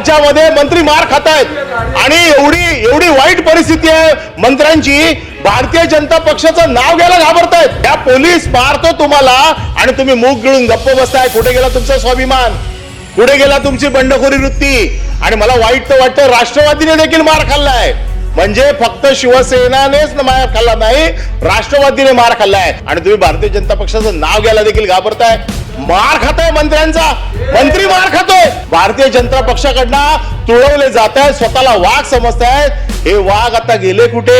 राज्यामध्ये मंत्री मार खात आहेत आणि एवढी वाईट परिस्थिती आहे मंत्र्यांची, भारतीय जनता पक्षाचं नाव घ्यायला घाबरतायत। या पोलीस मारतो तुम्हाला आणि तुम्ही मूग गिळून गप्प बसताय। कुठे गेला तुमचा स्वाभिमान, कुठे गेला तुमची बंडखोरी वृत्ती? आणि मला वाईट तर वाटतं राष्ट्रवादीने देखील मार खाल्लाय, म्हणजे फक्त शिवसेनानेच मार खाल्ला नाही, राष्ट्रवादीने मार खाल्लाय आणि तुम्ही भारतीय जनता पक्षाचं नाव घ्यायला देखील घाबरताय। मार खाताय मंत्र्यांचा, मंत्री मार खातोय। भारतीय जनता पक्षाकडनं तुळवले जात आहेत, स्वतःला वाघ समजतायत। हे वाघ आता गेले कुठे?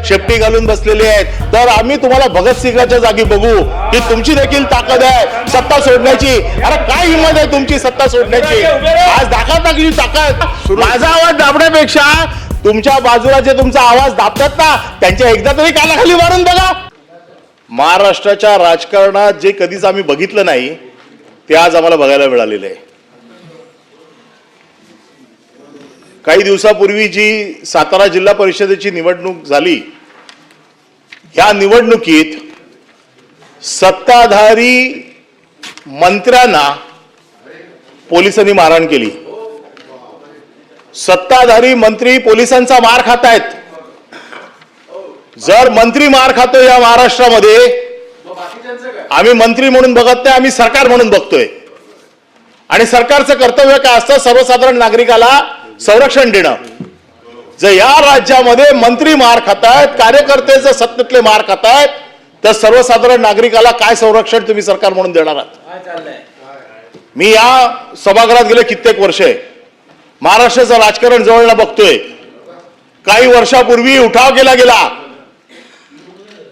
शेपटी घालून बसलेले आहेत। तर आम्ही तुम्हाला भगतसिंगाच्या जागी बघू की तुमची देखील ताकद आहे सत्ता सोडण्याची। अरे काय हिंमत आहे तुमची सत्ता सोडण्याची? आज दाखवता की ताकद। माझा आवाज दाबण्यापेक्षा तुमच्या बाजूला जे तुमचा आवाज दाबतात ना, त्यांच्या एकदा तरी कानाखाली मारून बघा। महाराष्ट्राच्या राजकारणात जे कधीच आम्ही बघितलं नाही ते आज आम्हाला बघायला मिळालेलं आहे। काही दिवसापूर्वी जी सातारा जिल्हा परिषदेची निवडणूक झाली, या निवडणुकीत सत्ताधारी मंत्र्यांना पोलिसांनी मारहाण केली। सत्ताधारी मंत्री पोलिसांचा मार खात आहेत। जर मंत्री मार खातो या महाराष्ट्रामध्ये, आम्ही मंत्री म्हणून बघत नाही, आम्ही सरकार म्हणून बघतोय। आणि सरकारचं कर्तव्य काय असतं? सर्वसाधारण नागरिकाला संरक्षण देणं। जर या राज्यामध्ये मंत्री मार खातायत, कार्यकर्ते जर सत्तेतले मार खातायत, तर सर्वसाधारण नागरिकाला काय संरक्षण तुम्ही सरकार म्हणून देणार आहात? मी या सभागृहात गेले कित्येक वर्ष आहे, महाराष्ट्राचं राजकारण जवळनं बघतोय। काही वर्षापूर्वी उठाव केला गेला।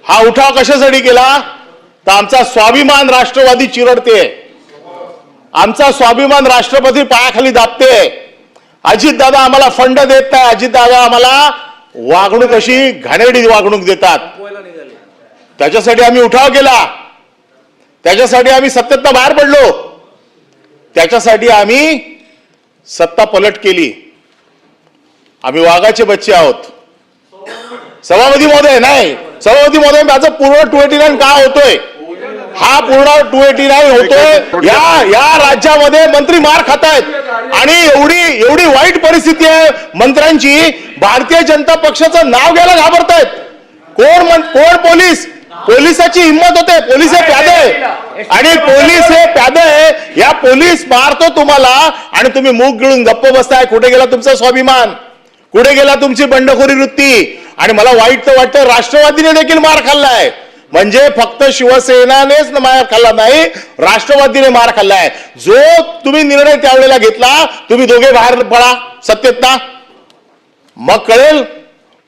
हा उठाव कशासाठी केला? तर आमचा स्वाभिमान राष्ट्रवादी चिरडते, आमचा स्वाभिमान राष्ट्रपती पायाखाली दाबते। अजित दादा आम्हाला फंड देत नाही, अजित दादा आम्हाला वागणूक अशी घाणेरडी वागणूक देतात। त्याच्यासाठी आम्ही उठाव केला, त्याच्यासाठी आम्ही सत्तेतनं बाहेर पडलो, त्याच्यासाठी आम्ही सत्ता पलट केली। आम्ही वाघाचे बच्चे आहोत। सभापती महोदय, नाही सभापती महोदय, माझं पूर्ण 289 का होतोय? हा पूर्ण 289 होतोय। या राज्यामध्ये मंत्री मार खातायत आणि एवढी वाईट परिस्थिती आहे मंत्र्यांची, भारतीय जनता पक्षाचं नाव घ्यायला घाबरतायत। कोण पोलीस? पोलिसाची हिंमत होते, पोलीस हे प्यादे आणि पोलीस हे प्यादे। या पोलीस मारतो तुम्हाला आणि तुम्ही मूग गिळून गप्प बसताय। कुठे गेला तुमचा स्वाभिमान, कुठे गेला तुमची बंडखोरी वृत्ती? आणि मला वाईट तर वाटतं राष्ट्रवादीने देखील मार खाल्लाय, म्हणजे फक्त शिवसेनानेच मार खाल्ला नाही, राष्ट्रवादीने मार खाल्लाय। जो तुम्ही निर्णय त्यावेळेला घेतला, तुम्ही दोघे बाहेर पडा सत्तेत ना, मग कळेल।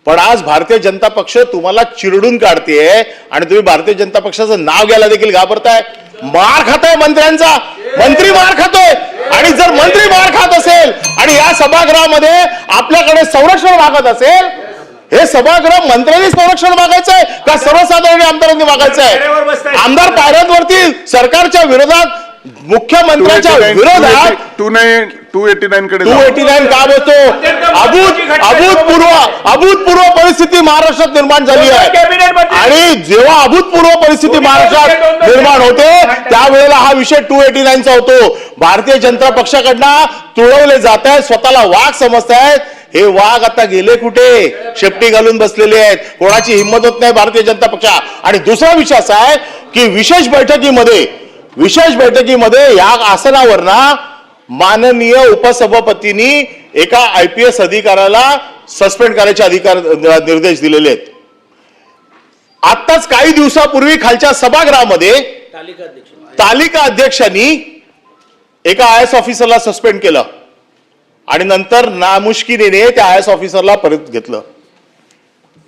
पण आज भारतीय जनता पक्ष तुम्हाला चिरडून काढतेय आणि तुम्ही भारतीय जनता पक्षाचं नाव घ्यायला देखील घाबरताय। मार खाताय मंत्र्यांचा, मंत्री मार खातोय। आणि जर मंत्री मार खात असेल आणि या सभागृहामध्ये आपल्याकडे संरक्षण मागत असेल, हे सभागृह मंत्र्यांनी संरक्षण मागायचंय का सर्वसाधारण आमदारांनी मागायचंय? आमदार पायऱ्यांवरती सरकारच्या विरोधात, मुख्यमंत्र्यांच्या विरोधात 289 कडे 289 का होतो? अभूतपूर्व परिस्थिती महाराष्ट्रात निर्माण झाली आहे। आणि जेव्हा अभूतपूर्व परिस्थिती महाराष्ट्रात निर्माण होते त्यावेळेला हा विषय 289 चा होतो। भारतीय जनता पक्षाकडनं तुळवले जात आहेत, स्वतःला वाघ समजतायत। हे वाघ आता गेले कुठे? शेपटी घालून बसलेले आहेत। कोणाची हिंमत होत नाही भारतीय जनता पक्षा। आणि दुसरा विषय असा आहे की विशेष बैठकीमध्ये या आसनावरना माननीय उपसभापतींनी एका IPS अधिकाऱ्याला सस्पेंड करायचे निर्देश दिलेले आहेत। आताच काही दिवसापूर्वी खालच्या सभागृहामध्ये तालिका अध्यक्षांनी एका IAS ऑफिसरला सस्पेंड केलं आणि नंतर नामुष्कीने त्या IAS ऑफिसरला परत घेतलं।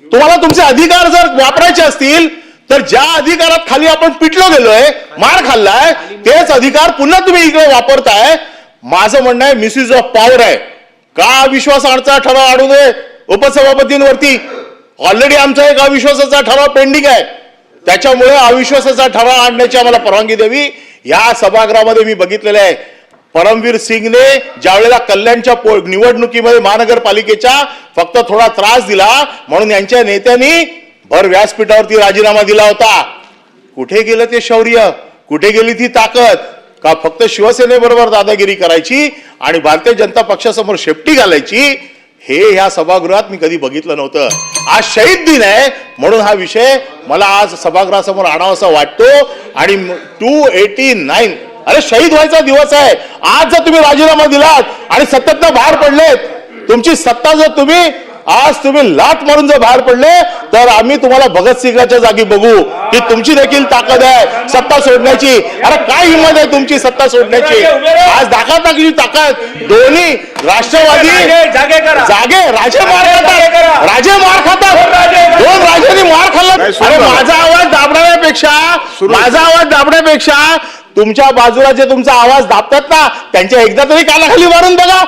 तुम्हाला तुमचे अधिकार जर वापरायचे असतील तर ज्या अधिकारात खाली आपण पिटलो गेलोय, मार खाल्लाय, तेच अधिकार पुन्हा तुम्ही इकडे वापरताय। माझं म्हणणं आहे मिसयूज ऑफ पॉवर आहे। का अविश्वासाचा ठराव आणू दे उपसभापतींवरती? ऑलरेडी आमचा एक अविश्वासाचा ठराव पेंडिंग आहे, त्याच्यामुळे अविश्वासाचा ठराव आणण्याची आम्हाला परवानगी द्यावी। या सभागृहामध्ये मी बघितलेलं आहे, परमवीर सिंगने ज्यावेळेला कल्याणच्या निवडणुकीमध्ये महानगरपालिकेच्या फक्त थोडा त्रास दिला म्हणून यांच्या नेत्यांनी भर व्यासपीठावरती राजीनामा दिला होता। कुठे गेलं ते शौर्य? कुठे गेली ती ताकद? का फक्त शिवसेनेबरोबर दादागिरी करायची आणि भारतीय जनता पक्षासमोर शेपटी घालायची, हे ह्या सभागृहात मी कधी बघितलं नव्हतं. आज शहीद दिन आहे म्हणून हा विषय मला आज सभागृहासमोर आणावासा वाटतो. आणि 289 अरे शहीद व्हायचा दिवस आहे आज. जर तुम्ही राजीनामा दिलात आणि सत्तेतनं बाहेर पडलेत, तुमची सत्ता जर तुम्ही लाट मारून जर बाहेर पडले, तर आम्ही तुम्हाला भगतसिंगाच्या जागी बघू की तुमची देखील ताकद आहे सत्ता सोडण्याची. अरे काय हिंमत आहे तुमची सत्ता सोडण्याची? आज दाखवण्याची ताकद दोन्ही राष्ट्रवादी जागे राजे मार खातात. दोन राजांनी मार खाल्ला. अरे माझा आवाज दाबण्यापेक्षा तुमच्या बाजूला जे तुमचा आवाज दाबतात ना, त्यांच्या एकदा तरी कानाखाली मारून बघा.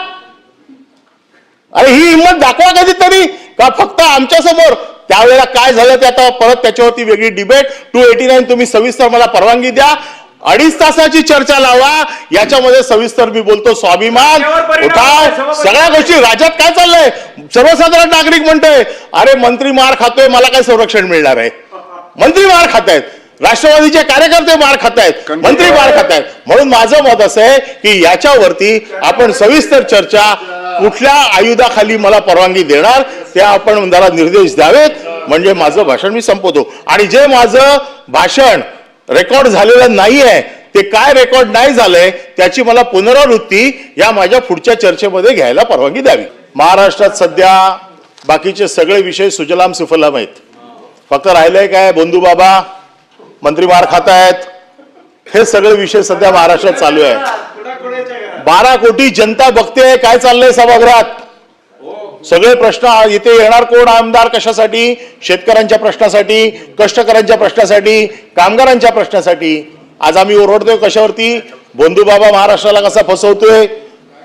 अरे ही हिंमत दाखवा कधीतरी. का फक्त आमच्या समोर त्यावेळेला काय झालं ते आता परत त्याच्यावरती वेगळी डिबेट. 289 तुम्ही सविस्तर मला परवानगी द्या, 2.5 तासाची चर्चा लावा. याच्यामध्ये सविस्तर मी बोलतो. स्वाभिमान उठाव सगळ्या गोष्टी. राज्यात काय चाललंय? सर्वसाधारण नागरिक म्हणतोय अरे मंत्री मार खातोय, मला काय संरक्षण मिळणार आहे? मंत्री मार खातायत, राष्ट्रवादीचे कार्यकर्ते मार खातायत, मंत्री मार खातायत. म्हणून माझं मत असं आहे की याच्यावरती आपण सविस्तर चर्चा, कुठल्या आयुधाखाली मला परवानगी देणार ते आपण जरा निर्देश द्यावेत, म्हणजे माझं भाषण मी संपवतो. आणि जे माझं भाषण रेकॉर्ड झालेलं नाहीये, ते काय रेकॉर्ड नाही झालंय त्याची मला पुनरावृत्ती या माझ्या पुढच्या चर्चेमध्ये घ्यायला परवानगी द्यावी. महाराष्ट्रात सध्या बाकीचे सगळे विषय सुजलाम सुफलाम आहेत. फक्त राहिलंय काय? बंधू-बाबा, मंत्री मार खातायत, हे सगळे विषय सध्या महाराष्ट्रात चालू आहे. 12 कोटी जनता बघते काय चाललंय सभागृहात. सगळे प्रश्न इथे येणार कोण आमदार कशासाठी? शेतकऱ्यांच्या प्रश्नासाठी, कष्टकऱ्यांच्या प्रश्नासाठी, कामगारांच्या प्रश्नासाठी. आज आम्ही ओरडतोय कशावरती? बंधू-बाबा महाराष्ट्राला कसा फसवतोय.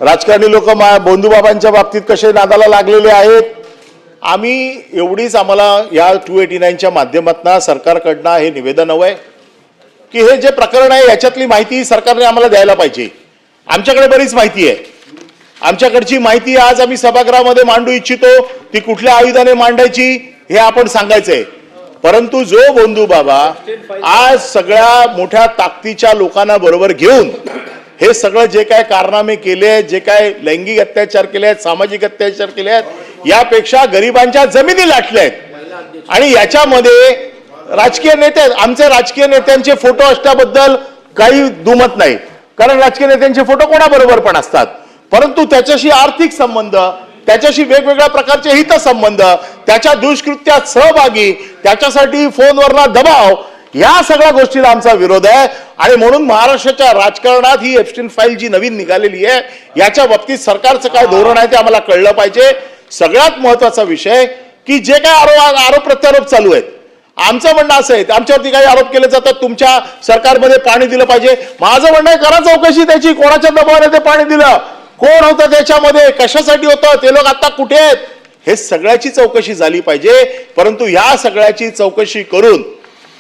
राजकारणी लोक बंधू-बाबांच्या बाबतीत कसे नादाला लागलेले आहेत. आम्ही एवढीच आम्हाला या 289च्या माध्यमातून सरकारकडनं हे निवेदन हवं आहे की हे जे प्रकरण आहे याच्यातली माहिती सरकारने आम्हाला द्यायला पाहिजे. आमच्याकडे बरीच माहिती आहे. आमच्याकडची माहिती आज आम्ही सभागृहामध्ये मांडू इच्छितो. ती कुठल्या आयुधाने मांडायची हे आपण सांगायचंय. परंतु जो बंधू बाबा आज सगळ्या मोठ्या ताकदीच्या लोकांना बरोबर घेऊन हे सगळं जे काय कारनामे केले, जे काय लैंगिक अत्याचार केले आहेत, सामाजिक अत्याचार केले आहेत, यापेक्षा गरिबांच्या जमिनी लाटल्या आहेत. आणि याच्यामध्ये राजकीय नेते, आमचे राजकीय नेत्यांचे फोटो असल्याबद्दल काही दुमत नाही, कारण राजकीय नेत्यांचे फोटो कोणाबरोबर पण असतात. परंतु त्याच्याशी आर्थिक संबंध, त्याच्याशी वेगवेगळ्या प्रकारचे हितसंबंध, त्याच्या दुष्कृत्यात सहभागी, त्याच्यासाठी फोनवरला दबाव, या सगळ्या गोष्टीला आमचा विरोध आहे. आणि म्हणून महाराष्ट्राच्या राजकारणात ही एप्स्टीन फाईल जी नवीन निघालेली आहे याच्या बाबतीत सरकारचं काय धोरण आहे ते आम्हाला कळलं पाहिजे. सगळ्यात महत्वाचा विषय की जे काय आरोप प्रत्यारोप चालू आहेत, आमचं म्हणणं असं आहे आमच्यावरती काही आरोप केले जातात, तुमच्या सरकारमध्ये पाणी दिलं पाहिजे. माझं म्हणणं आहे करा चौकशी त्याची, कोणाच्या दबावाने ते पाणी दिलं, कोण होतं त्याच्यामध्ये, कशासाठी होतं, ते लोक आता कुठे आहेत, हे सगळ्याची चौकशी झाली पाहिजे. परंतु या सगळ्याची चौकशी करून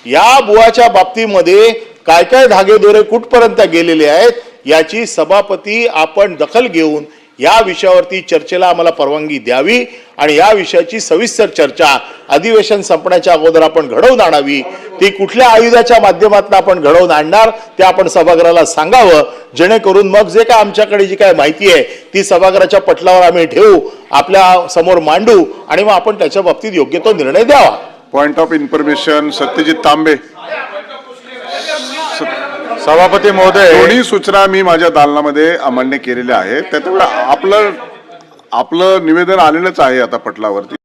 या बुवाच्या बाबतीमध्ये काय काय धागेदोरे कुठपर्यंत गेलेले आहेत याची सभापती आपण दखल घेऊन या विषयावरती चर्चेला आम्हाला परवानगी द्यावी आणि या विषयाची सविस्तर चर्चा अधिवेशन संपण्याच्या अगोदर आपण घडवून आणावी. ती कुठल्या आयुधाच्या माध्यमातून आपण घडवून आणणार ते आपण सभागृहाला सांगावं, जेणेकरून मग जे काय आमच्याकडे जी काय माहिती आहे ती सभागृहाच्या पटलावर आम्ही ठेवू, आपल्या समोर मांडू आणि मग आपण त्याच्या बाबतीत योग्य तो निर्णय द्यावा. पॉइंट ऑफ इन्फॉर्मेशन सत्यजित तांबे. सभापती महोदय, दोन्ही सूचना मी माझ्या दालनामध्ये अमान्य केलेल्या आहेत. त्यामुळे आपलं निवेदन आलेलंच आहे आता पटलावरती.